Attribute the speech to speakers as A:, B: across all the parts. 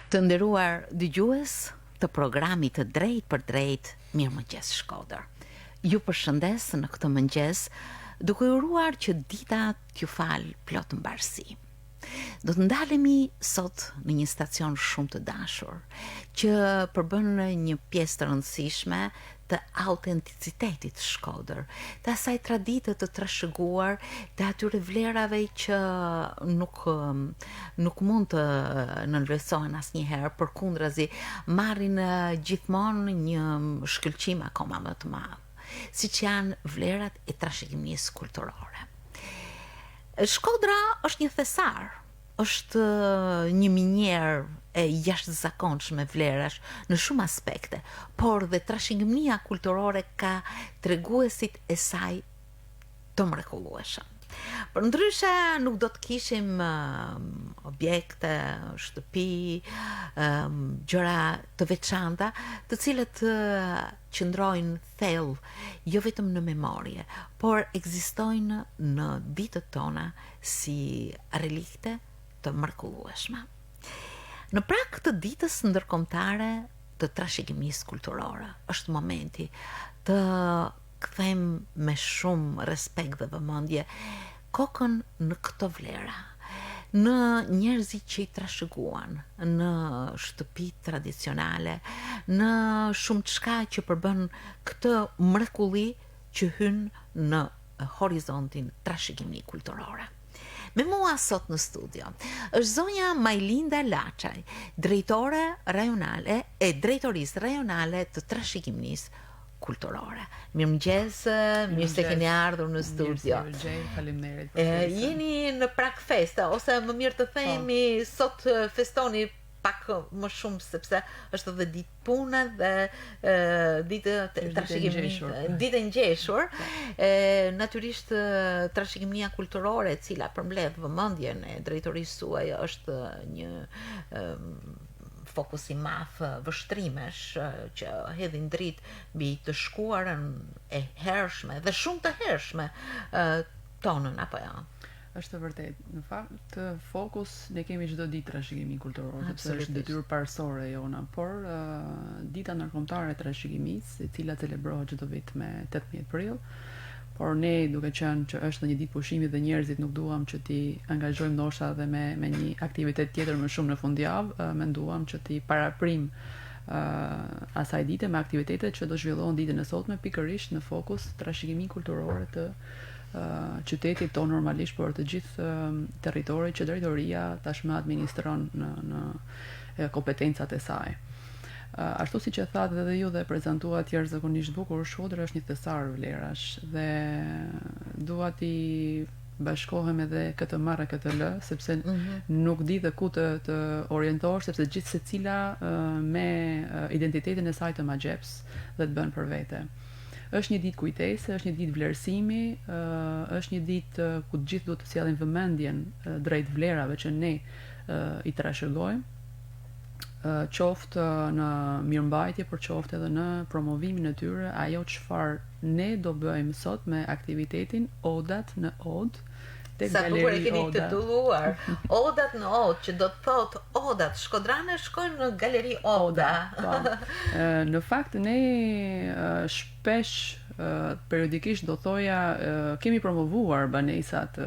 A: Të nderuar dëgjues të programit të Drejt për Drejt, Mirëmëngjes Shkodër. Ju përshëndes në këtë mëngjes, duke uruar që dita t'ju fal plot mbarësi. Do të ndalemi sot në një stacion shumë të dashur, që përbën një pjesë të rëndësishme të autenticitetit Shkodër, të asaj tradite të trashëguar, të atyre vlerave që nuk mund të nënvlerësohen asnjëherë, përkundrazi marrin gjithmonë një shkëlqim akoma më të madh, siç janë vlerat e trashëgimisë kulturore. Shkodra është një thesar, është një minjerë e jashtëzakonshme vlerash në shumë aspekte, por dhe trashëgimia kulturore ka treguesit e saj të mrekullueshëm. Përndryshe nuk do të kishim objekte, shtëpi, gjëra të veçanta, të cilët qëndrojnë thellë jo vetëm në memorie, por ekzistojnë në ditët tona si relikte të mrekullueshme. Në prag të ditës ndërkombëtare të trashëgimisë kulturore, është momenti të kthem me shumë respekt dhe vëmendje kokën në këto vlera, në njerëzit që i trashëguan, në shtëpitë tradicionale, në shumë çka që përbën këtë mrekulli që hyn në horizontin trashëgimi kulturore. Me mua sot në studio është zonja Majlinda Laçaj, drejtore rajonale e Drejtorisë Rajonale të Trashëgimisë Kulturore. Mirëmëngjes, mirë se keni ardhur në studio.
B: Faleminderit.
A: Jeni në prag feste, ose më mirë të themi sot festoni pak më shumë sepse është edhe ditë pune dhe ditë ditë ngjeshur. Natyrisht trashëgimia kulturore e cila përmbledh vëmendjen e drejtorisë suaj është një fokus i madh vështrimesh që hedhin dritë mbi të shkuarën e hershme dhe shumë të hershme tonën, apo jo?
B: Është vërtet. Në fakt, fokus ne kemi çdo ditë trashëgimi kulturor, sepse është detyrë parësore e jona, por dita ndërkombëtare e trashëgimisë, e cila celebrohet çdo vit me 18 prill, por ne duke qenë që është një ditë pushimi dhe njerëzit nuk duam që t'i angazhojmë ndoshta dhe me një aktivitet tjetër më shumë në fundjavë, menduam që t'i paraprim asaj dite me aktivitetet që do zhvillohen ditën e sotme pikërisht në fokus trashëgimi kulturore të qytetit tonë normalisht, por të gjithë territorit që drejtoria tashmë administron në kompetencat e saj. Ashtu si që thatë edhe ju dhe prezentuat jashtëzakonisht bukur, Shkodra është një thesar vlerash dhe dua t'i bashkohem edhe këtë marrë këtë lë, sepse nuk di dhe ku të orientohesh, sepse gjithë secila me identitetin e saj të magjeps dhe të bën për vete. Është një ditë kujtese, është një ditë vlerësimi, është një ditë ku të gjithë duhet të sjellin vëmendjen drejt vlerave që ne i trashëgojmë, qoftë në mirëmbajtje, por qoftë edhe në promovimin e tyre, ajo çfarë ne do bëjmë sot me aktivitetin Odat në Od,
A: sa bukur e keni titulluar, Odat në Od, që do të thotë odat shkodrane shkojnë në galeri Oda.
B: Në fakt ne shpesh periodikisht do thoja kemi promovuar banesat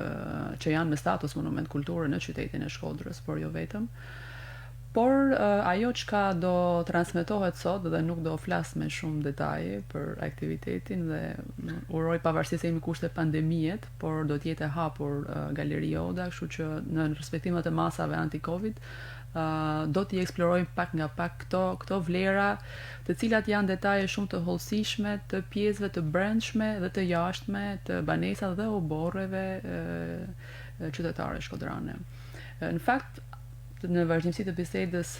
B: që janë me status monument kulture në qytetin e Shkodrës, por jo vetëm. Por ajo çka do transmetohet sot dhe nuk do flas me shumë detaje për aktivitetin dhe uroj pavarësisht se jemi kushte pandemijet, por do të jetë e hapur Galeria Oda, kështu që në respektimet e masave anti-Covid do t'i eksplorojmë pak nga pak këto vlera, të cilat janë detaje shumë të hollësishme të pjesëve të brendshme dhe të jashtme të banesave dhe oborreve qytetare shkodrane. Në fakt, në vazhdimsi të bisedës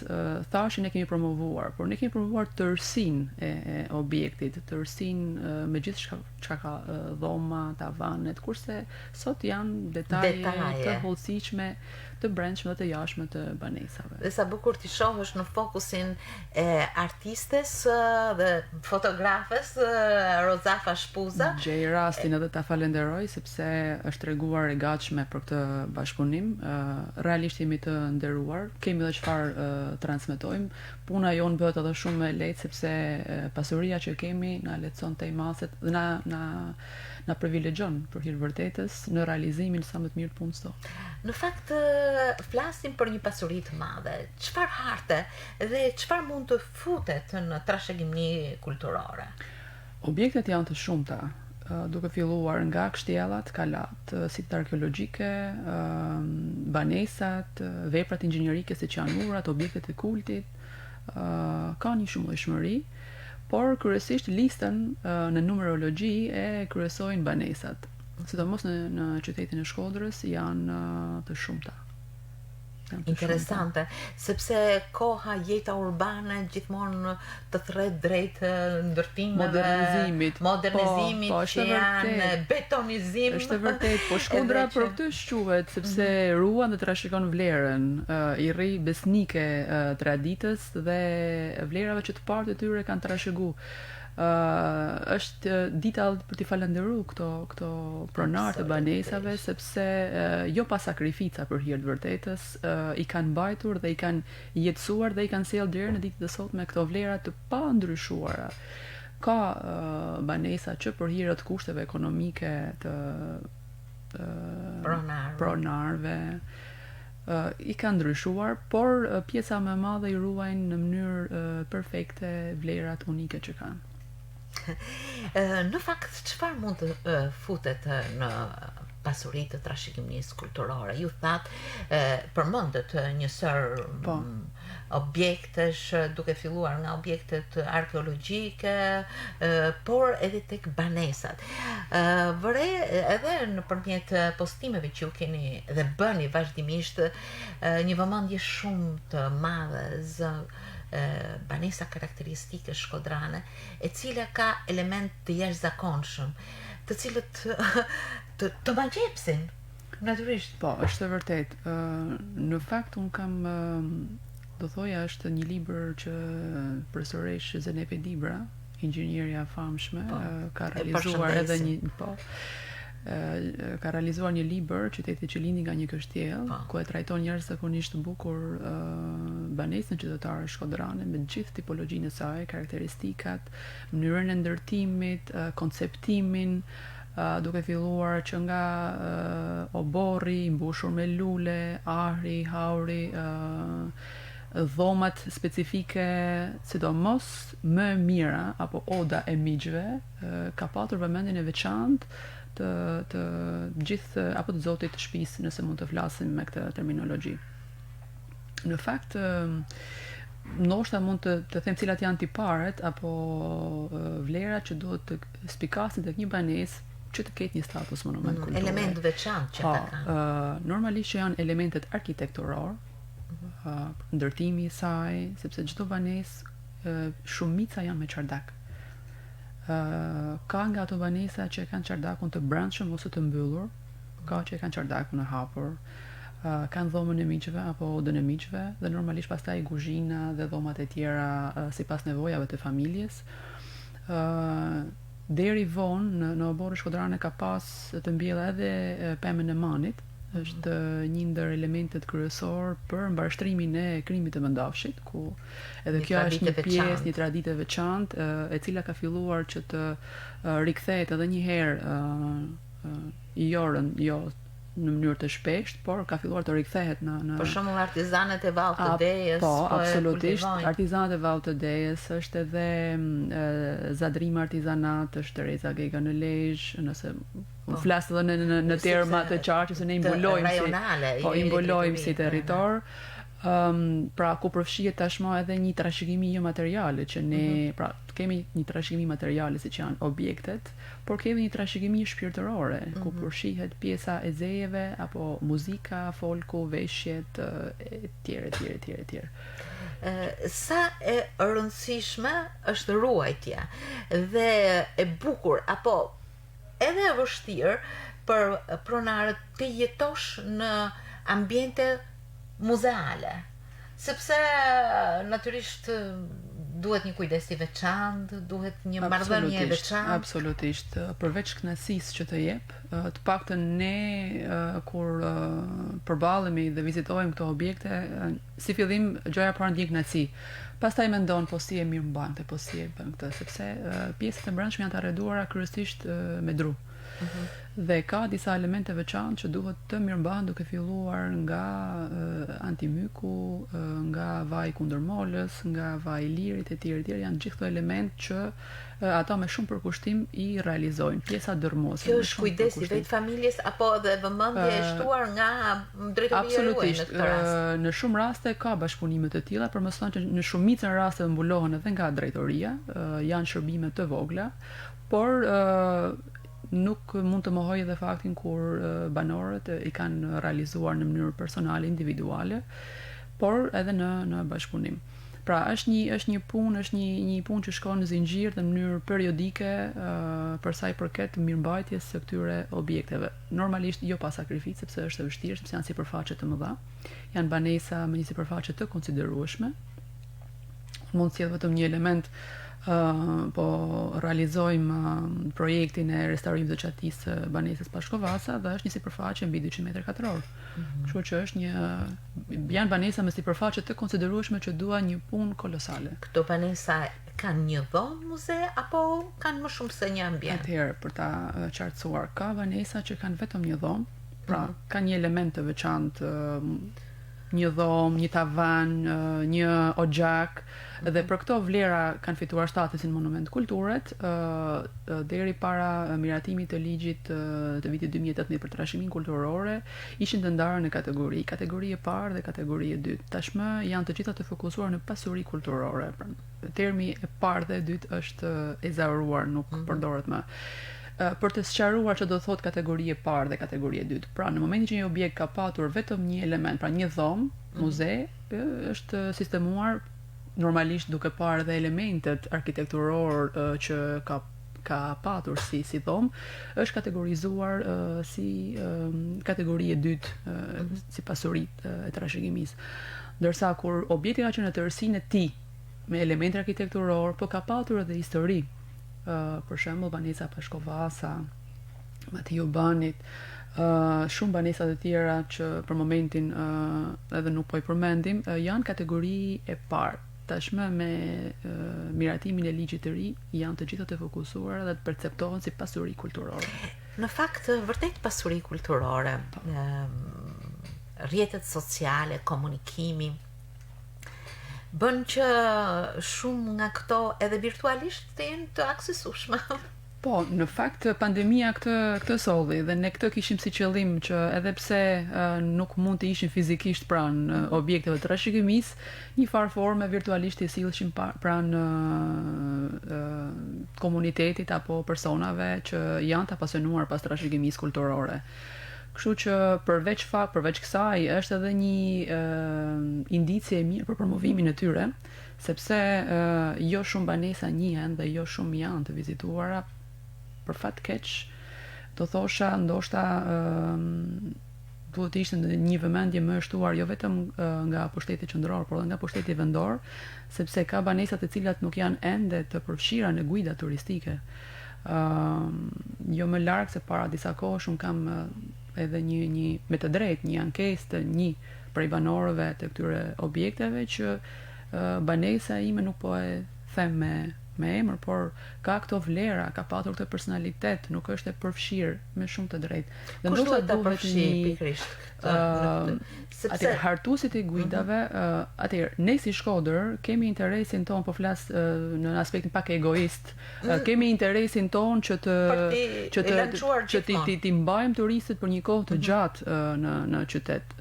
B: thashë ne kemi promovuar, por ne kemi promovuar tërësinë e objektit, tërësinë me gjithë çka ka dhoma, tavanet, kurse sot janë detaje të hollësishme të brendshme dhe të jashtme të banesave.
A: Dhe sa bukur t'i shohësh në fokusin e artistes dhe fotografes Rozafa Shpuza.
B: Gjej rastin edhe ta falenderoj sepse është treguar e gatshme për këtë bashkëpunim. Realisht jemi të nderuar, kemi edhe çfarë transmetojmë. Puna jonë bëhet edhe shumë e lehtë sepse pasuria që kemi na lehtëson te maset dhe na privilegjon për hir vërtetës në realizimin sa më të mirë të punës tonë.
A: Në fakt flasim për një pasuri të madhe. Çfarë harte dhe çfarë mund të futet në trashëgimi kulturore?
B: Objektet janë të shumta, duke filluar nga kështjellat, kalat, sitët arkeologjike, banesat, veprat inxhinierike siç janë murat, objektet e kultit, ka një shumëllëshmëri, por kryesisht listën në numerologji e kryesojnë banesat. Sidomos në qytetin e Shkodrës janë të shumta.
A: Interesante, sepse koha, jeta urbane gjithmonë të thret drejt ndërtimeve, modernizimit që janë betonizim.
B: Është vërtet, po Shkodra për këtë shquhet sepse ruan dhe trashëgon vlerën, i rri besnike traditës dhe vlerave që të parë të tyre kanë trashëguar. Është dita për t'i falenderuar këto pronar të banesave sepse jo pa sakrifica për hir të vërtetës i kanë mbajtur dhe i kanë jetësuar dhe i kanë sjellë deri në ditët e sotme këto vlera të pandryshuara. Ka banesa që për hir të kushteve ekonomike të pronarve i kanë ndryshuar, por pjesa më e madhe i ruajnë në mënyrë perfekte vlerat unike që kanë.
A: Në fakt, çfarë mund të futet në pasuritë të trashëgimisë kulturore? Ju thatë, përmendët një sër objektesh, duke filluar nga objektet arkeologjike, por edhe tek banesat. Vëre edhe nëpërmjet postimeve që ju keni dhe bëni vazhdimisht një vëmendje shumë të madhe banesa karakteristike shkodrane, e cila ka element të jashtëzakonshëm, të cilët të magjepsin, natyrisht.
B: Po, është e vërtet. Në fakt, unë kam, do thoja, është një libër që profesoresh Zenepi Dibra, inxhinierja famshme, ka realizuar edhe ka realizuar një libër, Qyteti që lindi nga një kështjell, ku e trajton jashtëzakonisht të bukur banesën qytetare shkodrane me gjithë tipologjinë e saj, karakteristikat, mënyrën e ndërtimit, konceptimin, duke filluar që nga oborri i mbushur me lule, ahri, hauri, dhomat specifike, sidomos më mira apo oda e migjve, ka patur vëmendjen e veçantë të gjithë apo të zotit të shtëpisë, nëse mund të flasim me këtë terminologji. Në fakt, ndoshta mund të them cilat janë tiparet apo vlerat që duhet të spikasin tek një banesë që të ketë një status monument kulturor.
A: Element veçantë që ta ka.
B: Normalisht që janë elementet arkitektoror, ndërtimi i saj, sepse çdo banesë shumica janë me çardak. Ka nga ato banesa që kanë çardakun të brendshëm ose të mbyllur, ka që kanë çardakun e hapur, kanë dhomën e miqve apo odën e miqve dhe normalisht pastaj kuzhina dhe dhomat e tjera sipas nevojave të familjes. Deri vonë në oborrin shkodrane ka pas të mbjellë edhe pemën e manit, është një ndër elementet kryesor për mbarshtrimin e krimit të Mëndafshit, ku edhe kjo është një pjesë, një traditë e veçantë, e cila ka filluar që të rikthehet edhe një herë jo në mënyrë të shpeshtë, por ka filluar të rikthehet në
A: për shembull artizanët e Vallt të Dejës.
B: Po, absolutisht, artizanët e Vallt të Dejës, është edhe Zadrim artizanat, është Tereza Gega në Lezhë, nëse flas edhe në terma të qartë se ne imbolojmë si territor. Pra ku përfshihet tashmë edhe një trashëgimi jo materiale që ne pra kemi një trashëgimi materiale siç janë objektet, por kemi një trashëgimi shpirtërore ku përfshihet pjesa e zejeve apo muzika, folku, veshjet etj.
A: Sa e rëndësishme është ruajtja dhe e bukur apo edhe e vështirë për pronarët të jetosh në ambiente muzeale. Sepse natyrisht duhet një kujdes i veçantë, duhet një marrëdhënie e veçantë.
B: Absolutisht. Përveç kënaqësisë që të jep, të paktën ne kur përballemi dhe vizitojmë këto objekte, si fillim gjëja parë ndjen kënaqësi. Pastaj mendon po si e mirëmbante, po si e bën këtë, sepse pjesët e brendshme janë të arreduara kryesisht me dru. Dhe ka disa elemente veçantë që duhet të mirëmbahen, duke filluar nga antimyku, nga vaji kundër molës, nga vaji i lirit e tjerë janë gjithë këto elementë që ata me shumë përkushtim i realizojnë. Pjesa dërmuese.
A: Kjo është kujdesi vetë familjes apo edhe vëmendje e shtuar nga drejtoria juaj në këtë rast?
B: Në shumë raste ka bashkëpunime të tilla, por mos thonë që në shumicën e rasteve mbulohen edhe nga drejtoria, janë shërbime të vogla, por nuk mund të mohoj edhe faktin kur banorët i kanë realizuar në mënyrë personale, individuale, por edhe në bashkëpunim. Pra është një punë që shkon në zinxhir në mënyrë periodike për sa i përket mirëmbajtjes së këtyre objekteve. Normalisht jo pa sakrificë, sepse është e vështirë, sepse janë sipërfaqe të mëdha. Janë banesa me një sipërfaqe të konsiderueshme. Mund të sjell vetëm një element, po realizojmë projektin e restaurimit të çatisë së banesës Pashkovasa dhe është një sipërfaqe mbi 200 metër katror. Kështu që është janë banesa me sipërfaqe të konsiderueshme që duan një punë kolosale.
A: Këto banesa kanë një dhomë muze apo kanë më shumë se një ambient?
B: Atëherë, për ta qartësuar, ka banesa që kanë vetëm një dhomë, pra ka një element të veçantë, një dhomë, një tavan, një oxhak, dhe për këto vlera kanë fituar statusin monument kulturet deri para miratimit të ligjit të vitit 2018 për trashëgiminë kulturore, ishin të ndarë në kategori e parë dhe kategori e dytë. Tashmë janë të gjitha të fokusuar në pasuri kulturore. Termi e parë dhe e dytë është ezauruar, nuk përdoret më. Për të sqaruar që do të thotë kategori e parë dhe kategori e dytë. Pra, në momentin që një objekt ka patur vetëm një element, pra një dhomë, muze, është sistemuar normalisht duke parë dhe elementet arkitekturor që ka patur si dhomë, është kategorizuar si kategori e dytë, si pasuri e trashëgimisë. Ndërsa kur objekti ka qenë në tërësinë e tij me elemente arkitekturor, po ka patur edhe histori. Për shembull banesa Pashkovasa, Matiu Banit, shumë banesa të tjera që për momentin edhe nuk po i përmendim, janë kategori e parë. Tashmë me miratimin e ligjit të ri janë të gjitha të fokusuara dhe të perceptohen si pasuri kulturore.
A: Në fakt, vërtet pasuri kulturore, rrjetet sociale, komunikimi, bën që shumë nga këto edhe virtualisht të jenë të aksesueshme.
B: Po, në fakt pandemia këtë solli dhe ne këtë kishim si qëllim që edhe pse nuk mund të ishin fizikisht pranë objekteve të trashëgimisë, një farë forme virtualisht i sillshim pranë komunitetit apo personave që janë të apasionuar pas trashëgimisë kulturore. Kështu që përveç kësaj është edhe një indicie e mirë për promovimin e tyre, sepse jo shumë banesa njihen dhe jo shumë janë të vizituara. Për fat keq, do thosha ndoshta duhet të ishte në një vëmendje më e shtuar jo vetëm nga pushteti qendror, por edhe nga pushteti vendor, sepse ka banesa të cilat nuk janë ende të përfshira në guida turistike. Jo më larg se para disa kohësh un kam edhe një me të drejtë një ankesë të një prej banorëve të këtyre objekteve që banesa ime nuk po e them me emër, por ka këto vlera, ka patur këtë personalitet, nuk është e përfshirë me shumë të drejtë.
A: Dhe ndoshta duhet pikërisht
B: Atëherë hartuesit e guidave, atëherë ne si Shkodër kemi interesin ton, po flas në aspektin pak egoist, kemi interesin ton që ti mbajmë turistët për një kohë të gjatë në qytet.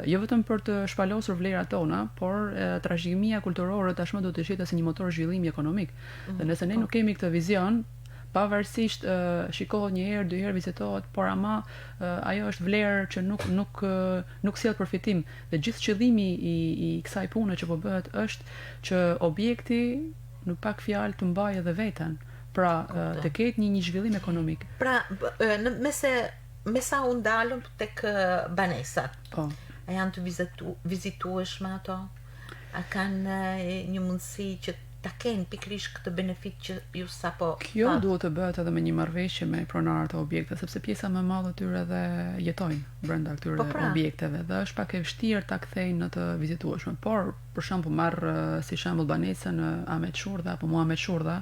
B: Jo vetëm për të shpalosur vlerat tona, por trashëgimia kulturore tashmë do të shihet si një motor zhvillimi ekonomik. Dhe nëse ne nuk kemi këtë vizion, pavarësisht shikohet një herë, dy herë vizitohet, por ama ajo është vlerë që nuk sjell përfitim. Dhe gjithë qëllimi i kësaj pune që po bëhet është që objekti në pak fjalë të mbajë edhe veten. Pra të ketë një zhvillim ekonomik.
A: Pra me sa u ndalëm tek banesat.
B: Po.
A: A janë të vizitueshme ato? A kanë një mundësi që ta kenë pikërisht këtë benefit që ju sapo
B: Kjo duhet të bëhet edhe me një marrëveshje me pronarët e objekteve, sepse pjesa më e madhe e tyre dhe jetojnë brenda këtyre objekteve dhe është pak e vështirë ta kthejnë në të vizitueshme. Por, për shembull, marr si shembull banesën Ahmet Shurdha apo Muhamet Shurdha,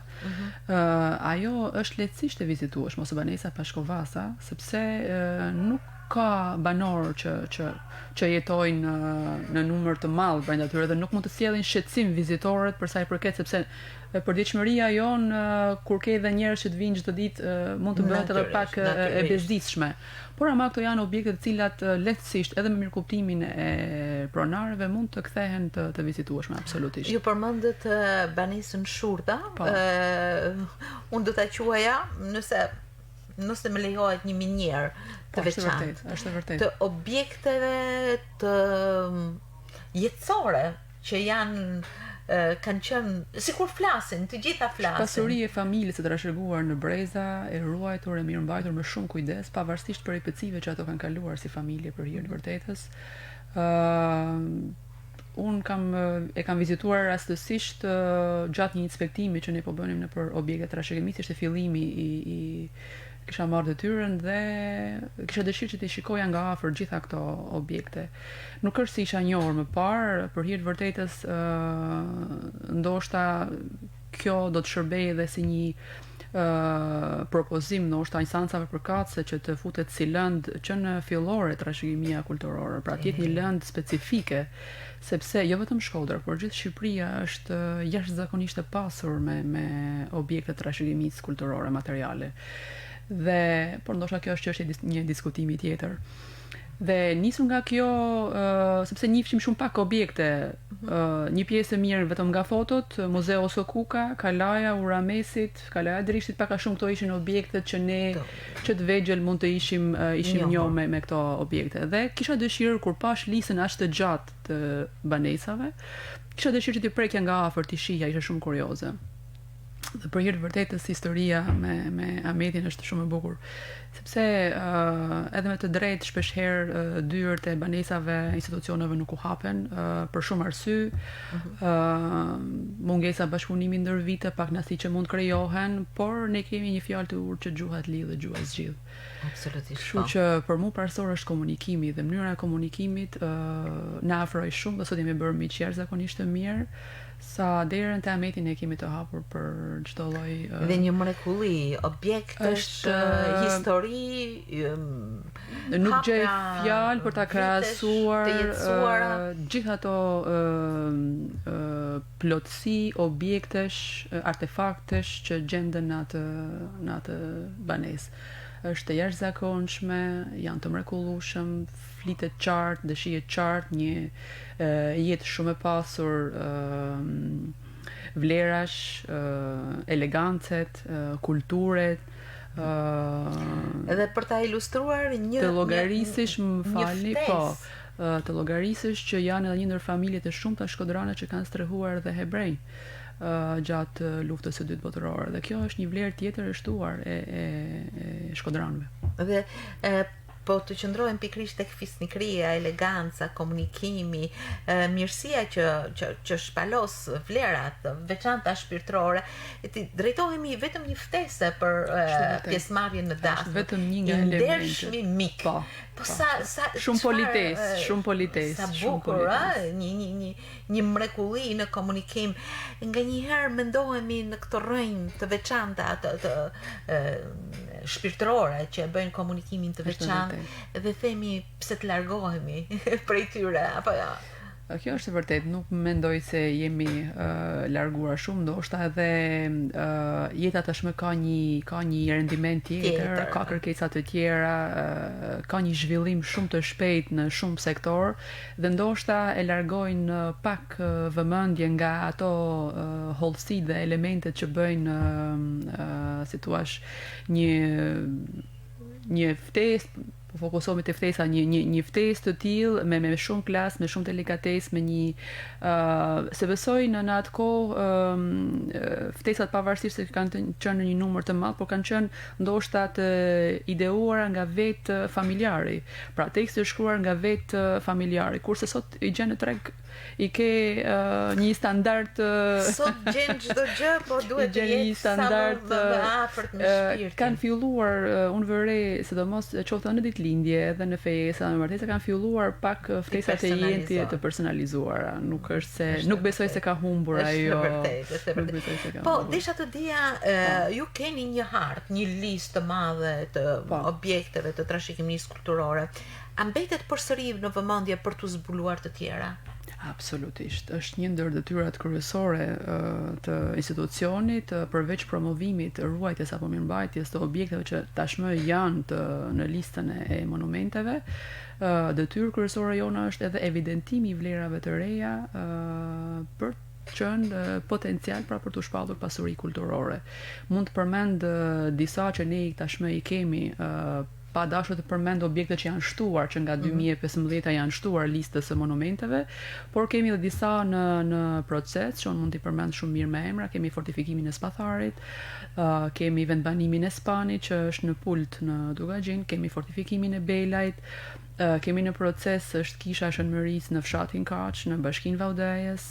B: ajo është lehtësisht e vizitueshme, ose banesa Pashkovasa, sepse nuk ka banor që jetojnë në numër të madh brenda tyre dhe nuk mund të sjellin shqetësim vizitorët për sa i përket, sepse përditshmëria jon kur ke edhe njerëz që të vinë çdo ditë mund të bëhet edhe pak e bezdisshme. Por ama këto janë objekte të cilat lehtësisht edhe me mirëkuptimin e pronarëve mund të kthehen të vizitueshme absolutisht.
A: Ju përmendët banesën Shurdha, unë do ta quaja nëse më lejohet një minjer të veçantë,
B: është vërtet.
A: Të objekteve të jetësore që kanë qenë sikur flasin, të gjitha flasin.
B: Pasuri e familjes së trashëguar në breza, e ruajtur e mirëmbajtur me shumë kujdes, pavarësisht peripecive që ato kanë kaluar si familje për hir të vërtetës. Unë e kam vizituar rastësisht gjatë një inspektimi që ne po bënim nëpër objekte trashëgimisë, ishte fillimi i kisha marrë detyrën dhe kisha dëshirë që t'i shikoja nga afër gjitha këto objekte. Nuk është si isha njohur më parë, për hir të vërtetës ndoshta kjo do të shërbejë edhe si një propozim ndoshta instancave përkatëse që të futet si lënd që në fillore trashëgimia kulturore, pra të jetë një lënd specifike, sepse jo vetëm Shkodra, por gjithë Shqipëria është jashtëzakonisht e pasur me objekte trashëgimisë kulturore materiale. Dhe por ndoshta kjo është çështje një diskutimi tjetër. Dhe nisur nga kjo, sepse njihshim shumë pak objekte, një pjesë e mirë vetëm nga fotot, Muzeu Osokuka, Kalaja Uramesit, Kalaja Drishtit, pak a shumë këto ishin objektet që ne që të vegjël mund të ishim njohur me këto objekte. Dhe kisha dëshirë kur pash listën aq të gjatë të banesave, kisha dëshirë që t'i prekja nga afër, t'i shihja, ishte shumë kurioze. Dhe për hir të vërtetës historia me Ahmetin është shumë e bukur, sepse edhe me të drejtë shpesh herë dyert e banesave, institucioneve nuk u hapen për shumë arsye. Mungesa bashkëpunimi ndër vite, pak nasi që mund krijohen, por ne kemi një fjalë të urtë që gjuha të lidh dhe gjuha zgjidh.
A: Absolutisht.
B: Kështu që për mua parsor është komunikimi dhe mënyra e komunikimit na afroi shumë dhe sot jemi bërë miq jashtëzakonisht të mirë. Sa derën te Ahmeti ne kemi të hapur për çdo lloj
A: dhe një mrekulli, objektesh, histori,
B: nuk gjej fjalë për ta krahasuar gjithë ato plotësi, objektesh, artefaktesh që gjenden në atë banesë. Është e jashtëzakonshme, janë të mrekullueshëm, flitet qartë, dëshihet qartë, një jetë shumë e pasur, vlerash, elegancet, kulturet,
A: edhe për ta ilustruar
B: të llogarisësh, më falni, të llogarisësh që janë edhe një ndër familjet e shumta shkodrane që kanë strehuar dhe hebrej gjatë luftës së dytë botërore, dhe kjo është një vlerë tjetër e shtuar e shkodranëve.
A: Dhe po të qëndrohem pikërisht tek fisnikëria, eleganca, komunikimi, mirësia që shpalos vlerat veçanta shpirtërore, ti drejtohemi vetëm një ftese për pjesëmarrjen në dasmë.
B: Është vetëm një nga elementet.
A: Ndershmi mik. Po sa
B: shumë politesë,
A: sa bukur, një mrekulli në komunikim. Nganjëherë mendohemi në këto rrënjë të veçanta të shpirtërore që bëjnë komunikimin të veçantë dhe themi pse të largohemi prej tyre apo jo.
B: Kjo është e vërtet, nuk mendoj se jemi larguar shumë, ndoshta edhe jeta tashmë ka një rendiment tjetër, ka kërkesa të tjera, ka një zhvillim shumë të shpejt në shumë sektor dhe ndoshta e largojnë pak vëmendje nga ato hollësitë dhe elementet që bëjnë si thua një ftesë po fokusohemi te ftesa, një ftesë të tillë me shumë klas, me shumë delikatesë, me një se besoj në atë kohë ftesat pavarësisht se kanë qenë në një numër të madh, por kanë qenë ndoshta të ideuara nga vetë familjari. Pra teksti është shkruar nga vetë familjari, kurse sot i gjen në treg i ke një standard
A: sot gjen çdo gjë, po duhet të jetë një standard më afërt me shpirtin.
B: Kanë filluar unë vëre, sidomos qoftë në ditëlindje edhe në festa, në martesa kanë filluar pak ftesat e jeti të personalizuara. Nuk është se nuk besoj se ka humbur ajo.
A: Është vërtet. Po, desha të dija, ju keni një hartë, një listë të madhe të objekteve të trashëgimisë kulturore. A mbetet përsëri në vëmendje për të zbuluar të tjera?
B: Absolutisht, është një ndër detyrat kryesore të institucionit, përveç promovimit, ruajtjes apo mirëmbajtjes të objekteve që tashmë janë në listën e monumenteve. Detyrë kryesore jona është edhe evidentimi i vlerave të reja për qenë potencial pra për të shpallur pasuri kulturore. Mund të përmend disa që ne tashmë i kemi, pa dashur të përmend objekte që janë shtuar, që nga 2015 janë shtuar listës së monumenteve, por kemi edhe disa në proces, që unë mund t'i përmend shumë mirë me emra. Kemi fortifikimin e Spatharit, kemi vendbanimin e Spanit që është në Pult në Dugagjin, kemi fortifikimin e Belajt, kemi në proces është kisha e Shënmërisë në fshatin Kaq, në bashkinë Vaudejës.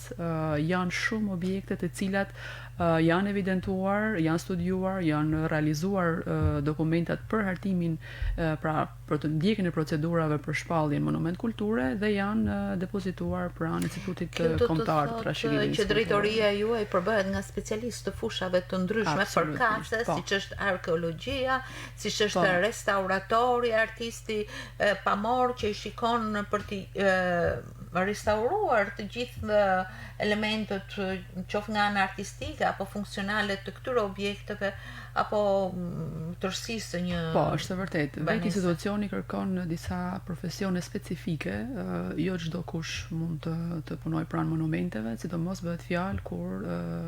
B: Janë shumë objekte të cilat janë evidentuar, janë studiuar, janë realizuar dokumentat për hartimin, pra për të ndjekjen e procedurave për shpalljen monument kulture dhe janë depozituar pranë Institutit Kombëtar të Trashëgimisë.
A: Që drejtoria juaj përbëhet nga specialistë të fushave të ndryshme përkatëse, siç është arkeologjia, siç është restauratori, artisti pamor që i shikon për të restauruar të gjithë elementët, qoftë nga ana artistike apo funksionale të këtyre objekteve apo tërësisë së një.
B: Po, është vërtet. Vetë institucioni kërkon disa profesione specifike, jo çdo kush mund të punojë pranë monumenteve, sidomos bëhet fjalë kur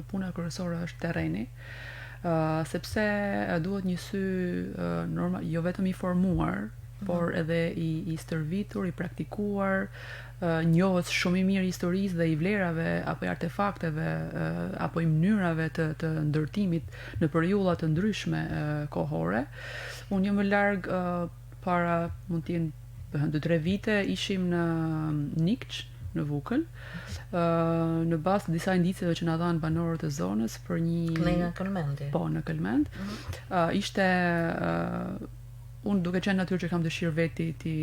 B: puna kryesore është terreni. Sepse duhet një sy normal, jo vetëm i formuar, por edhe i stërvitur, i praktikuar, njohës shumë i mirë historisë dhe i vlerave apo i artefakteve apo i mënyrave të ndërtimit në periudha të ndryshme kohore. Unë jam më larg para mund të jenë 2-3 vite ishim në Nikç, në Vukël, në bazë të disa indiceve që na dhanë banorët e zonës për një
A: në Këlmendi.
B: Po, në Këlmend. Ishte unë duke qenë natyrë që kam dëshirë veti ti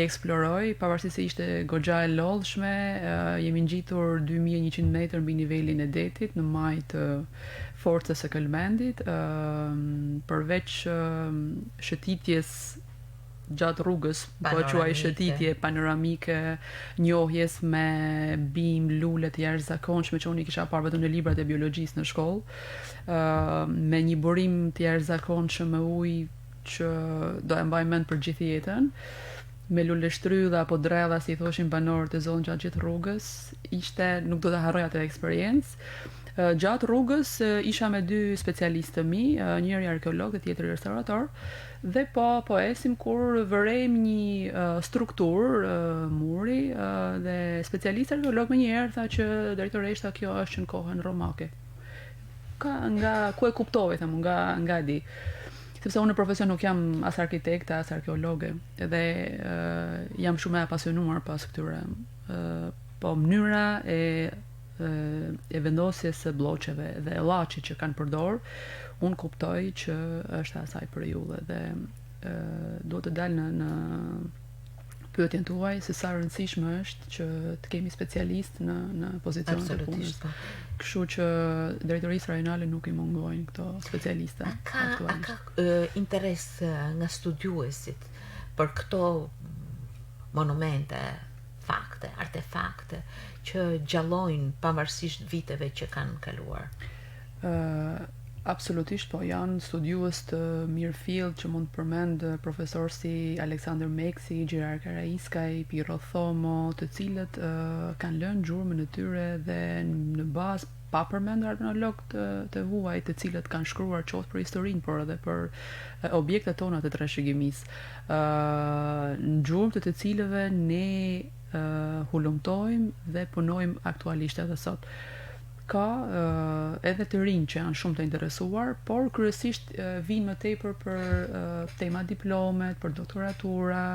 B: eksploroj, pavarësisht se ishte goxha e lodhshme. Jemi ngjitur 2100 metër mbi nivelin e detit në maj të forcës së Këlmendit, përveç shëtitjes gjatë rrugës, po quaj shëtitje panoramike, njohjes me bim, lule të jashtëzakonshme që unë i kisha parë vetëm në librat e biologjisë në shkollë, me një burim të jashtëzakonshëm me ujë që do e mbaj mend për gjithë jetën, me lule shtrydha apo dredha si i thoshin banorët e zonës gjatë gjithë rrugës. Nuk do ta harroj atë eksperiencë. Gjatë rrugës isha me 2 specialistë të mi, njëri arkeolog dhe tjetri restaurator, dhe po esim kur vërejmë një strukturë, muri, dhe specialisti arkeolog më njëherë tha që drejtoresht kjo është në kohën romake. Nga ku e kuptove, them, nga di. Sepse unë në profesion nuk jam as arkitekte, as arkeologe, edhe jam shumë e apasionuar pas këtyre. Po mënyra e vendosjes së bloqeve dhe llaçit që kanë përdor, unë kuptoj që është asaj periudhe dhe duhet të dalë në pyetjen tuaj se sa rëndësishme është që të kemi specialist në pozicionin e punës. Kështu që drejtorisë rajonale nuk i mungojnë këto specialista aktualisht.
A: A ka interes nga studiuesit për këto monumente, fakte, artefakte që gjallojnë pavarësisht viteve që kanë kaluar?
B: Absolutisht, po janë studiues të mirëfillt që mund të përmend profesor si Aleksandr Meksi, Gjerar Karaiskaj, Pirro Thomo, të cilët kanë lënë gjurmën e tyre dhe në bazë pa përmendur arkeolog të huaj, të cilët kanë shkruar qoftë për historinë, por edhe për objektet tona të trashëgimisë. Në gjurmë të cilëve ne hulumtojmë dhe punojmë aktualisht edhe sot. Ka edhe të rinj që janë shumë të interesuar, por kryesisht vinë më tepër për tema diplomet, për doktoratura,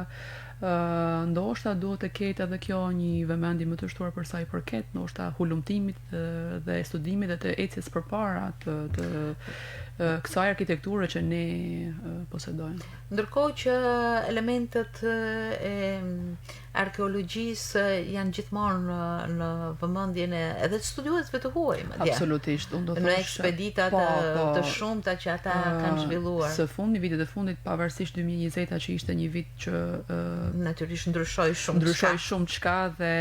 B: ndoshta duhet të ketë edhe kjo një vëmendje më të shtuar për sa i përket ndoshta hulumtimit dhe studimit dhe të ecjes përpara të kësaj arkitekture që ne posedojmë.
A: Ndërkohë që elementet e arkeologjisë janë gjithmonë në vëmendjen edhe të studiuesve të huaj, madje.
B: Absolutisht, unë do të
A: thosh në ekspedita të shumta që ata kanë zhvilluar.
B: Së fundi, vitet e fundit, pavarësisht 2020 që ishte një vit që
A: natyrisht ndryshoi shumë
B: çka dhe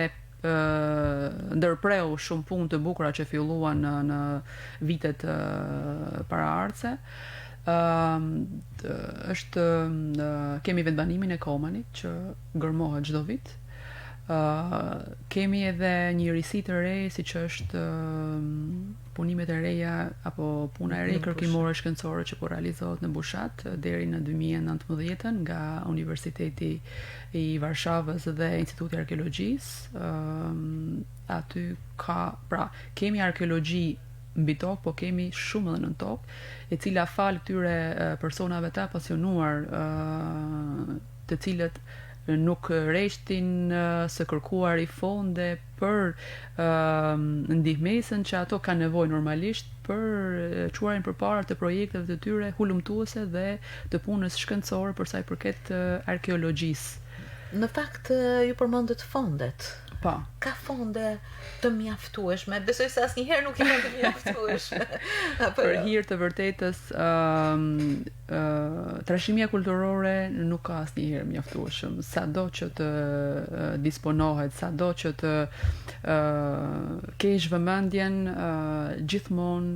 B: ndërpreu shumë punë të bukura që filluan në vitet paraardhëse. Kemi vendbanimin e Komanit që gërmohet çdo vit. Kemi edhe një risi të re, siç është punimet e reja apo puna e re kërkimore shkencore që po realizohet në Bushat deri në 2019 nga Universiteti i Varshavës dhe Instituti i Arkeologjisë. Aty kemi arkeologji mbi tokë, po kemi shumë edhe nën tokë, e cila fal këtyre personave të apasionuar, të cilët nuk rreshtin së kërkuar i fonde për ndihmesën që ato kanë nevojë normalisht për çuarin përpara të projekteve të tyre hulumtuese dhe të punës shkencore për sa i përket arkeologjisë.
A: Në fakt ju përmendët fondet.
B: Po.
A: Ka fonde të mjaftueshme. Besoj se asnjëherë nuk janë të mjaftueshme.
B: Për hir të vërtetës, trashëgimia kulturore nuk ka asnjëherë mjaftueshëm. Sado që të disponohet, sado që të kesh vëmendjen, gjithmonë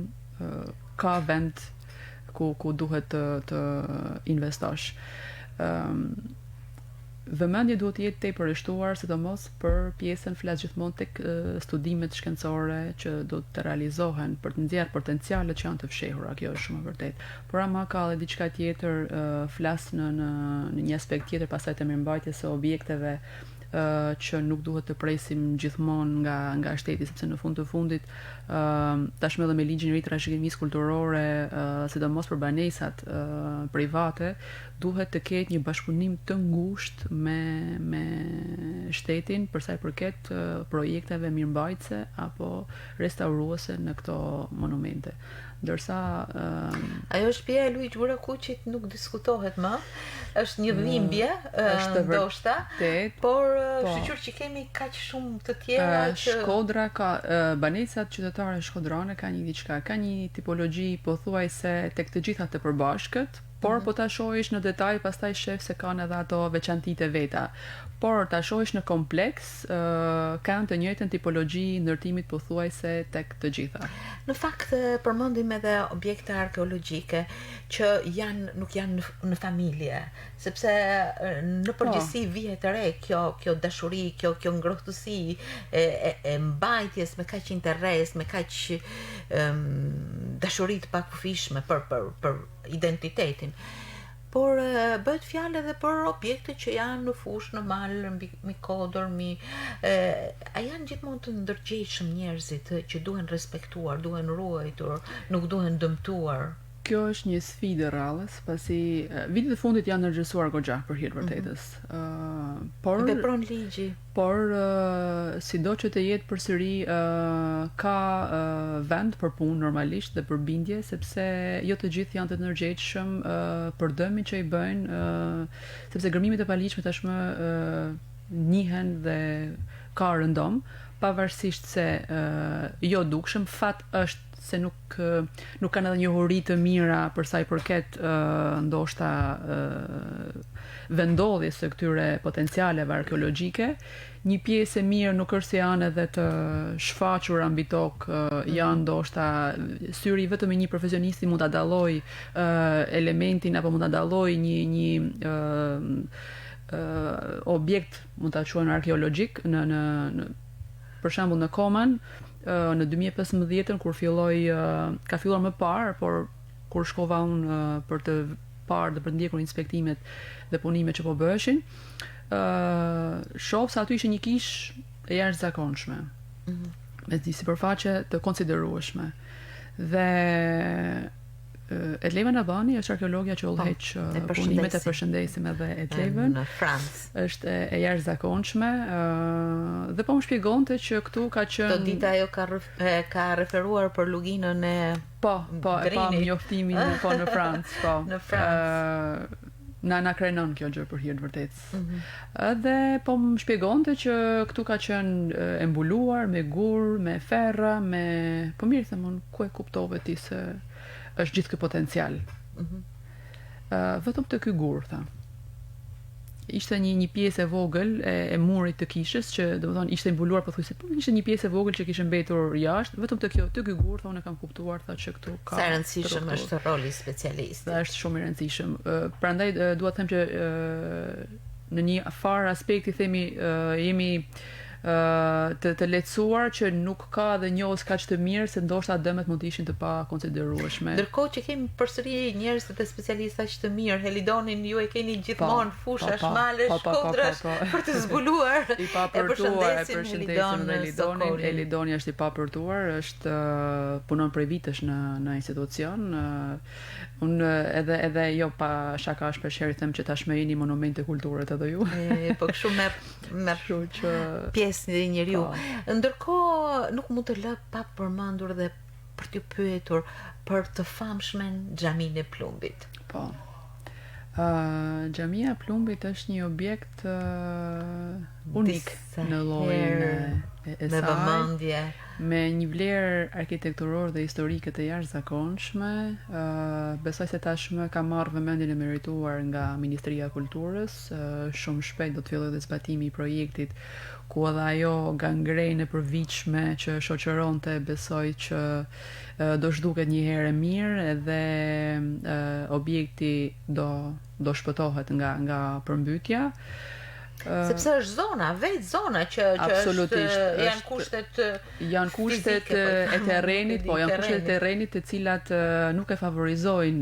B: ka vend ku duhet të investosh. Vëmendje duhet të jetë tepër e shtuar, sidomos për pjesën flas gjithmonë tek studimet shkencore që do të realizohen për të nxjerrë potencialet që janë të fshehura, kjo është shumë e vërtetë. Por ama ka edhe diçka tjetër, flas në një aspekt tjetër pastaj të mirëmbajtjes së objekteve që nuk duhet të presim gjithmonë nga shteti, sepse në fund të fundit tashmë edhe me ligjin e ri të trashëgimisë kulturore, sidomos për banesat private, duhet të ketë një bashkëpunim të ngushtë me shtetin për sa i përket projekteve mirëmbajtëse apo restauruese në këto monumente. Ndërsa
A: ajo shtëpia e Luigjë Burakuqit nuk diskutohet më, është një dhimbje, ndoshta, por shqyr që kemi kaq shumë të tjera që
B: Shkodra ka banesat qytetare shkodrane ka një diçka, ka një tipologji pothuajse tek të gjitha të përbashkët, por po ta shohish në detaj pastaj shef se kanë edhe ato veçantitë veta. Por ta shohish në kompleks, kanë të njëjtën tipologji ndërtimit pothuajse tek të gjitha.
A: Në fakt përmendim edhe objekte arkeologjike që nuk janë në familje, sepse në përgjithësi vihet e re kjo dashuri, kjo ngrohtësi e mbajtjes me kaq interes, me kaq dashuri të pakufishme për identitetin. Por bëhet fjalë edhe për objekte që janë në fushë, në mal, mbi kodër, a janë gjithmonë të ndërgjegjshëm njerëzit që duhen respektuar, duhen ruajtur, nuk duhen dëmtuar.
B: Kjo është një sfidë rrallës, pasi vitet e fundit janë ndërgjegjësuar goxha për hir vërtetës. Por
A: vepron ligji.
B: Por sido që të jetë përsëri ka vend për punë normalisht dhe për bindje, sepse jo të gjithë janë të ndërgjegjshëm për dëmin që i bëjnë, sepse gërmimet e paligjshme tashmë njihen dhe ka rëndom, pavarësisht se jo dukshëm, fat është se nuk kanë edhe njohuri të mira për sa i përket ndoshta vendodhjes së këtyre potencialeve arkeologjike. Një pjesë e mirë nuk është se janë edhe të shfaqura mbi tokë, janë ndoshta syri vetëm i një profesionisti mund ta dalloj elementin apo mund ta dalloj një objekt mund ta quajmë arkeologjik në për shembull në Koman në 2015 kur ka filluar më parë, por kur shkova unë për të parë dhe për të ndjekur inspektimet dhe punimet që po bëheshin, shoh se aty ishte një kishë e jashtëzakonshme, me një sipërfaqe të konsiderueshme. Dhe Edleva Nabani është arkeologja që udhëheq punimet, e përshëndesim edhe Edlevën.
A: Në Francë.
B: Është e jashtëzakonshme dhe po më shpjegonte që këtu ka qenë.
A: Do ditë ajo ka referuar për luginën e
B: Po, e pam njoftimin po në Francë, po.
A: Në Francë.
B: Na krenon kjo gjë për hir të vërtetës. Edhe po më shpjegonte që këtu ka qenë e mbuluar me gur, me ferra, po mirë them unë, ku e kuptove ti se është gjithë ky potencial. Vetëm të ky gur, tha. Ishte një pjesë e vogël e murit të kishës që domethënë ishte mbuluar pothuajse, po ishte një pjesë e vogël që kishte mbetur jashtë, vetëm të ky gur, thonë, kam kuptuar, tha, që këtu ka.
A: Sa e rëndësishëm është roli specialistit.
B: Dhe është shumë i rëndësishëm. Prandaj dua të them që në një farë aspekti themi jemi të lehtësuar që nuk ka dhe njohës kaq të mirë se ndoshta dëmet mund të ishin të pa konsiderueshme.
A: Ndërkohë që kemi përsëri njerëz të specialistë aq të mirë, Helidonin ju e keni gjithmonë fusha, shmale, shkodrash për të zbuluar.
B: I papërtuar, e përshëndesim Helidonin. Helidoni është i papërtuar, është punon prej vitesh në institucion. Unë edhe jo pa shaka shpeshherë them që tashmë jeni monumente kulturët edhe ju.
A: Po kështu merr pjesë një njeriu. Ndërkohë nuk mund të lë pa përmendur dhe për t'ju pyetur për të famshmen xhaminë e Plumbit.
B: Po. Xhamia e Plumbit është një objekt unik në llojin e saj,
A: vëmendje,
B: me një vlerë arkitekturore dhe historike të jashtëzakonshme. Besoj se tashmë ka marrë vëmendjen e merituar nga Ministria e Kulturës. Shumë shpejt do të fillojë dhe zbatimi i projektit, ku edhe ajo gangrenë e përvitshme që shoqëronte, besoj që do zhduket një herë mirë edhe objekti do shpëtohet nga përmbytja.
A: Sepse është vetë zona që janë kushtet
B: e terrenit, po janë kushtet e terrenit të cilat nuk e favorizojnë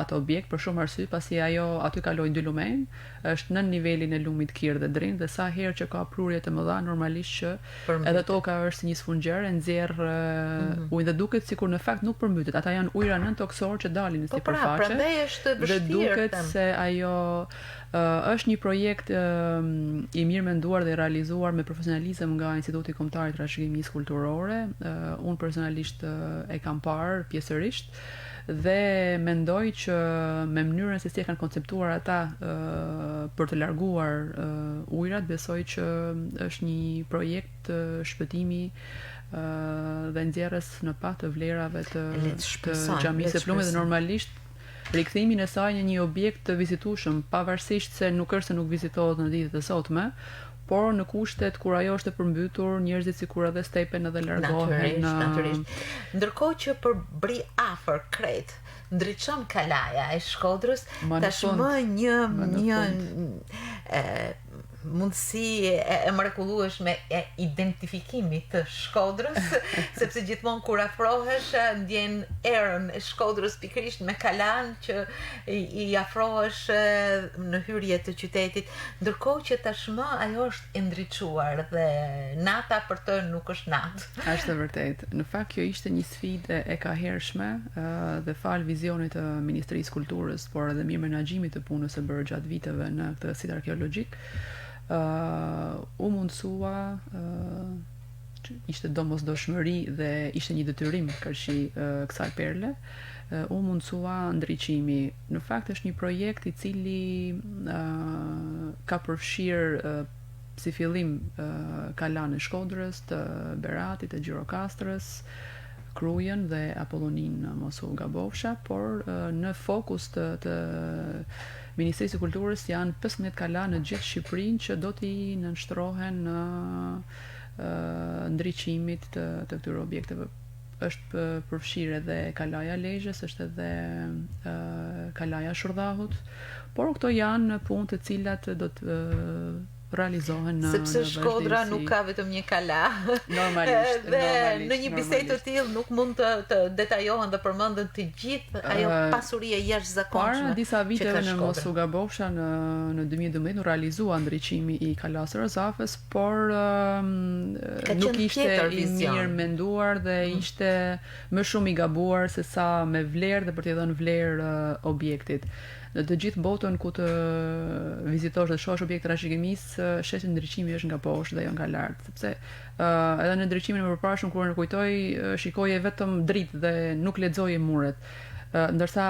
B: atë objekt për shumë arsye, pasi ajo aty kalojnë dy lumen, është nën nivelin e lumit Kirr dhe Drin, dhe sa herë që ka prurje të mëdha, normalisht që edhe toka është si një sfungjer, e nxjerr ujë dhe duket sikur në fakt nuk përmbytet. Ata janë ujëra nën toksor që dalin në sipërfaqe.
A: Prandaj është vështirë.
B: Dhe duket se ajo është një projekt i mirë menduar dhe realizuar me profesionalizëm nga Instituti Kombëtar i Trashëgimisë Kulturore. Unë personalisht e kam parë pjesërisht dhe mendoj që me mënyrën se si e kanë konceptuar ata për të larguar ujërat, besoj që është një projekt shpëtimi dhe nxjerrës në pa të vlerave të xhamisë së Plumbit, dhe normalisht rikthimin e saj në një objekt të vizitueshëm, pavarësisht se nuk është se nuk vizitohet në ditët e sotme, por në kushtet kur ajo është e përmbytur, njerëzit sikur edhe stepen edhe largohen.
A: Natyrisht. Ndërkohë që për bri afër krejt ndriçon kalaja e Shkodrës, tashmë një mundësi e mrekullueshme e identifikimit të Shkodrës, sepse gjithmonë kur afrohesh ndjen erën e Shkodrës pikërisht me kalan që i afrohesh në hyrje të qytetit, ndërkohë që tashmë ajo është e ndriçuar dhe nata për të nuk është natë.
B: Është vërtet. Në fakt kjo ishte një sfidë e kahershme dhe fal vizionit të Ministrisë Kulturës, por edhe mirë menaxhimit të punës së bërë gjatë viteve në këtë sit arkeologjik. U mundsua, ishte domosdoshmëri dhe ishte një detyrim kërshi kësaj perle, u mundsua ndriçimi. Në fakt është një projekt i cili ka përfshirë si fillim kalan e Shkodrës, të Beratit, të Gjirokastrës, Krujen dhe Apollonin mos u gabofsha, por në fokus të Ministrisë së Kulturës janë 15 kala në gjithë Shqipërinë që do t'i nënshtrohen në ndriçimit të këtyre objekteve. Është përfshirë edhe Kalaja Lezhës, është edhe Kalaja Shordhahut, por këto janë punë të cilat do të realizohen në
A: sepse Shkodra nuk ka vetëm një kala.
B: Normalisht.
A: Dhe në një bisedë të tillë nuk mund të detajohen dhe përmenden të gjithë ajo pasuri e jashtëzakonshme.
B: Para disa viteve në mos u gabofsha në 2012 u realizua ndriçimi i kalas së Rozafës, por nuk ishte i mirë menduar dhe ishte më shumë i gabuar se sa me vlerë dhe për t'i dhënë vlerë objektit. Në të gjithë botën ku të vizitosh dhe shohësh objekte trashëgimisë, shesh ndriçimi është nga poshtë dhe jo nga lart, sepse edhe në ndriçimin e përparshëm kur kujtoj, shikoje vetëm dritë dhe nuk lexoje muret. Ndërsa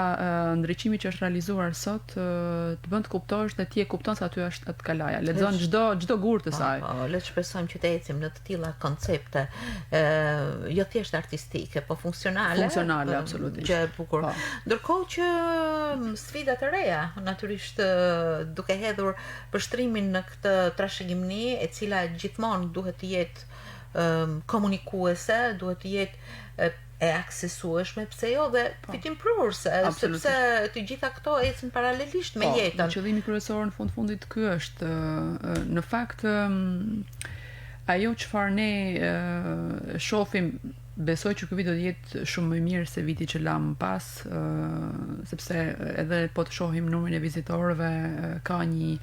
B: ndriçimi që është realizuar sot të bën të kuptosh dhe ti e kupton se aty është atë kalaja. Lexon çdo gur të saj.
A: Le të shpresojmë që të ecim në të tilla koncepte, jo thjesht artistike, po funksionale.
B: Funksionale, absolutisht.
A: Që e bukur. Ndërkohë që sfidat e reja, natyrisht duke hedhur përshtrimin në këtë trashëgimni, e cila gjithmonë duhet të jetë komunikuese, duhet të jetë e aksesueshme, pse jo dhe fitim prurse, sepse të gjitha këto ecën paralelisht me jetën.
B: Qëllimi kryesor në fundit ky është në fakt ajo çfarë ne shohim. Besoj që ky vit do të jetë shumë më mirë se viti që lam pas, sepse edhe po të shohim numrin e vizitorëve ka një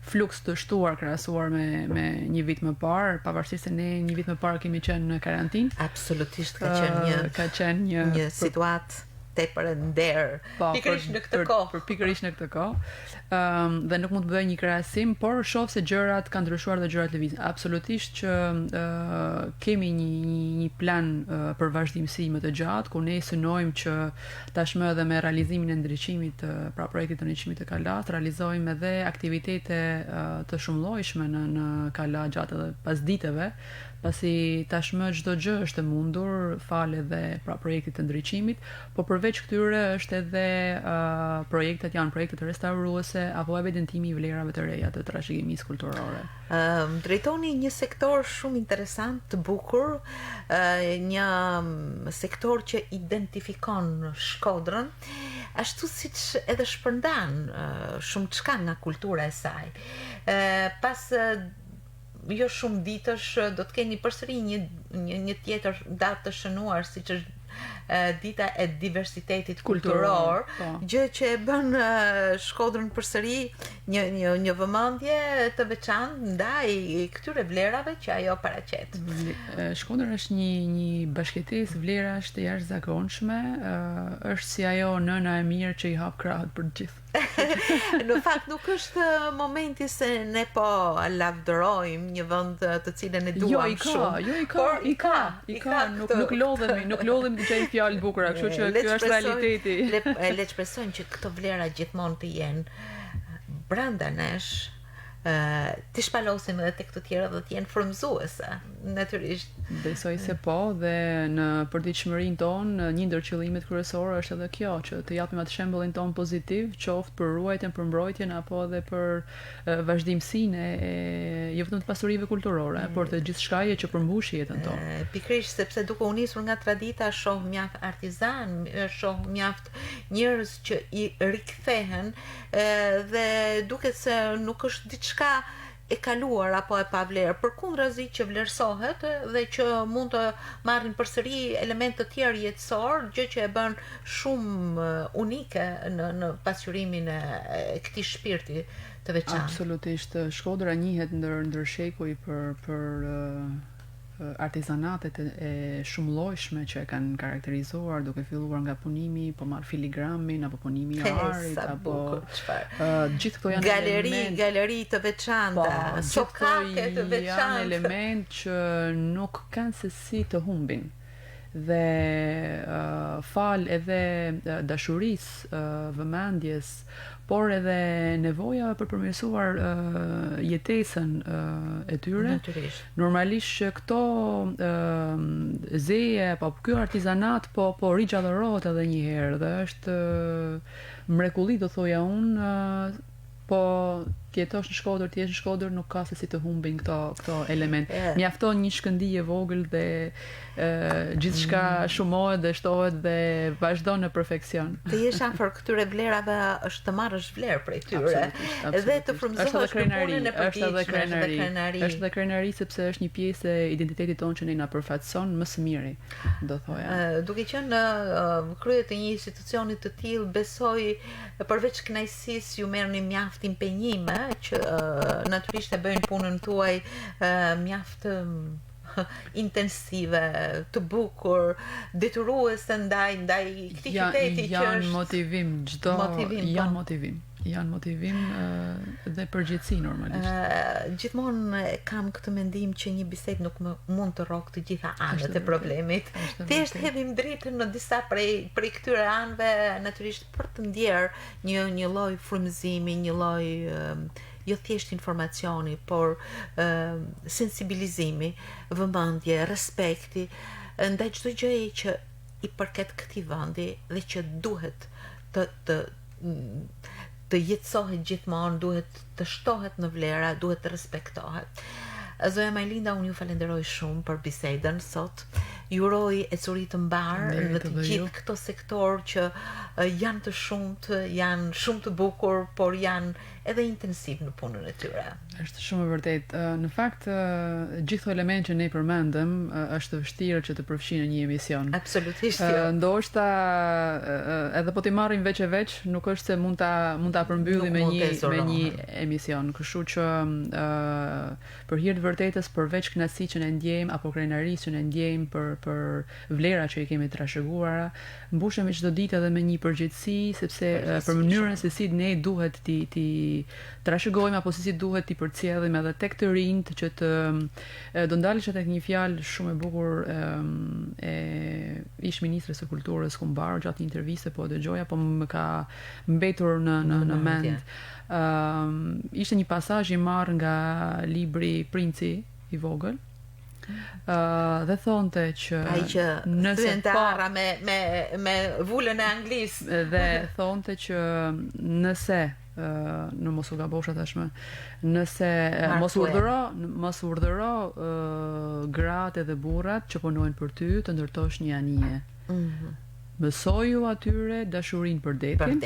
B: fluks të shtuar krahasuar me një vit më parë, pavarësisht se ne një vit më parë kemi qenë në karantinë.
A: Absolutisht ka qenë një situatë tepër nder, pikërisht në këtë kohë.
B: Pikërisht në këtë kohë. Dhe nuk mund të bëj një krahasim, por shoh se gjërat kanë ndryshuar dhe gjërat lëvizin. Absolutisht që kemi një plan për vazhdimsi më të gjatë, ku ne synojmë që tashmë edhe me realizimin e ndriçimit, pra projektit të ndriçimit të kalas, realizojmë edhe aktivitete të shumëllojshme në kala gjatë edhe pasditeve, pasi tashmë çdo gjë është e mundur fal edhe pra projektit të ndriçimit, por përveç këtyre është edhe projektet janë projekte të restauruese apo evidentimi i vlerave të reja të trashëgimisë kulturore.
A: Drejtoni një sektor shumë interesant, të bukur, një sektor që identifikon Shkodrën, ashtu siç edhe shpërndan shumë çka nga kultura e saj. Pas jo shumë ditësh do të keni përsëri një tjetër datë të shënuar, siç është dita e diversitetit kulturor, gjë që e bën Shkodrën përsëri një vëmendje të veçantë ndaj këtyre vlerave që ajo paraqet.
B: Shkodra është një bashkëtesë vlerash të jashtëzakonshme, është si ajo nëna e mirë që i hap krahët për të gjithë.
A: Në fakt nuk është momenti se ne po lavdërojmë një vend të cilën e duam shumë.
B: I ka, nuk lodhemi të gjejmë fjalë bukura, kështu që ky është realiteti.
A: Le të shpresojmë që këto vlera gjithmonë të jenë brenda nesh, të shpalosim edhe tek të tjera dhe të jenë frymëzuese, natyrisht.
B: Besoj se po, dhe në përditshmërinë tonë një ndër qëllimet kryesore është edhe kjo, që të japim atë shembullin ton pozitiv, qoftë për ruajtjen, për mbrojtjen apo edhe për vazhdimsinë e jo vetëm të pasurive kulturore, por të gjithçkaje që përmbush jetën tonë.
A: Pikërisht sepse duke u nisur nga tradita, shoh mjaft artizan, shoh mjaft njerëz që i rikthehen dhe duket se nuk është diçka e kaluar apo e pavlerë, përkundrazi që vlerësohet dhe që mund të marrin përsëri elemente të tjerë jetësor, gjë që e bën shumë unike në pasqyrimin e këtij shpirti të veçantë.
B: Absolutisht, Shkodra njihet ndër shekuj për artizanatet e shumëllojshme që e kanë karakterizuar, duke filluar nga punimi, po marr filigramin apo punimi i arit apo gjithë këto janë
A: galeri të veçanta, sokake të veçanta,
B: janë element që nuk kanë se si të humbin. dhe fal edhe dashurisë, vëmendjes, por edhe nevoja për përmirësuar jetesën e tyre. Normalisht që këto zeje, po ky artizanat po rigjallërohet edhe një herë dhe është mrekulli, do thoja unë, po tjetosh në Shkodër, ti jesh në Shkodër, nuk ka se si të humbin këto element. Mjafton një shkëndijë e vogël dhe gjithçka shumohet dhe shtohet dhe vazhdon në perfeksion.
A: Të jesh afër këtyre vlerave është të marrësh vlerë prej tyre. Dhe të frymëzohesh në punën e përgjithshme.
B: Është edhe krenari sepse është një pjesë e identitetit tonë që ne na përfaqëson më së miri, do thoja.
A: Duke qenë në krye të një institucioni të tillë, besoj përveç kënaqësisë ju merrni mjaft impenjime që natyrisht e bëjnë punën tuaj mjaft intensive, të bukur, detyruese ndaj këtij qyteti që
B: janë motivim, janë motivim dhe përgjithësi normalisht.
A: Gjithmonë kam këtë mendim që një bisedë nuk mund të rrokë të gjitha anët e problemit. Thjesht hedhim dritën në disa prej këtyre anëve, natyrisht për të ndjerë një lloj frymëzimi, një lloj jo thjesht informacioni, por sensibilizimi, vëmendje, respekti ndaj çdo gjëje që i përket këtij vendi dhe që duhet të jetësohet gjithmonë, duhet të shtohet në vlera, duhet të respektohet. Zoja Majlinda, unë ju falenderoj shumë për bisedën sot. Ju uroj ecuri të mbarë në të gjithë këto sektor që janë të shumt, janë shumë të bukur, por janë edhe intensiv në punën e tyre.
B: Është shumë e vërtet. Në fakt, gjithë element që ne përmendëm është vështirë që të përfshinë në një emision.
A: Absolutisht.
B: Ndoshta edhe po t'i marrim veç e veç, nuk është se mund ta përmbyllim me një emision. Kështu që për hir të vërtetës, përveç kënaqësisë që ne ndjejmë apo krenarisë që ne ndjejmë për vlera që i kemi trashëguara, mbushemi çdo ditë edhe me një përgjegjësi, sepse për mënyrën se si ne duhet ti trashëgojmë apo si duhet ti përcjellim edhe tek të rinjt që do ndalesha tek një fjalë shumë e bukur e ish ministres së kulturës Kumbar gjatë një interviste, po dëgjoja, po më ka mbetur në mend. Ishte një pasazh i marrë nga libri Princi i vogël. Dhe thonte që
A: ai që thyentarra me vulën e anglisë
B: dhe thonte që nëse në mos u gabosha tashmë, nëse mos urdhëro gratë dhe burrat që punojnë për ty të ndërtosh një anije. Mësoju atyre dashurinë për detin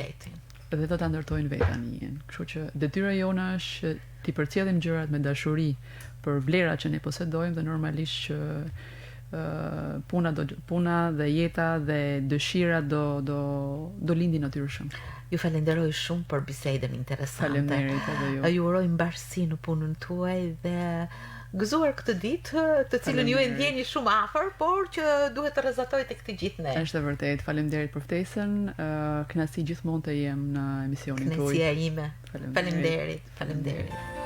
B: dhe do ta ndërtojnë vetë anijen. Kështu që detyra jona është ti përcjellim gjërat me dashuri për vlerat që ne posedojmë dhe normalisht që puna dhe jeta dhe dëshira do lindin natyrshëm.
A: Ju falenderoj shumë për bisedën interesante.
B: Faleminderit edhe ju.
A: Ju uroj mbarësi në punën tuaj dhe gëzuar këtë ditë, të cilën ju e ndjeni shumë afër, por që duhet të rrezatoj tek të gjithë ne.
B: Është vërtet. Faleminderit për ftesën. Kënaqësi gjithmonë të jem në emisionin tuaj.
A: Kënaqësia ime. Faleminderit.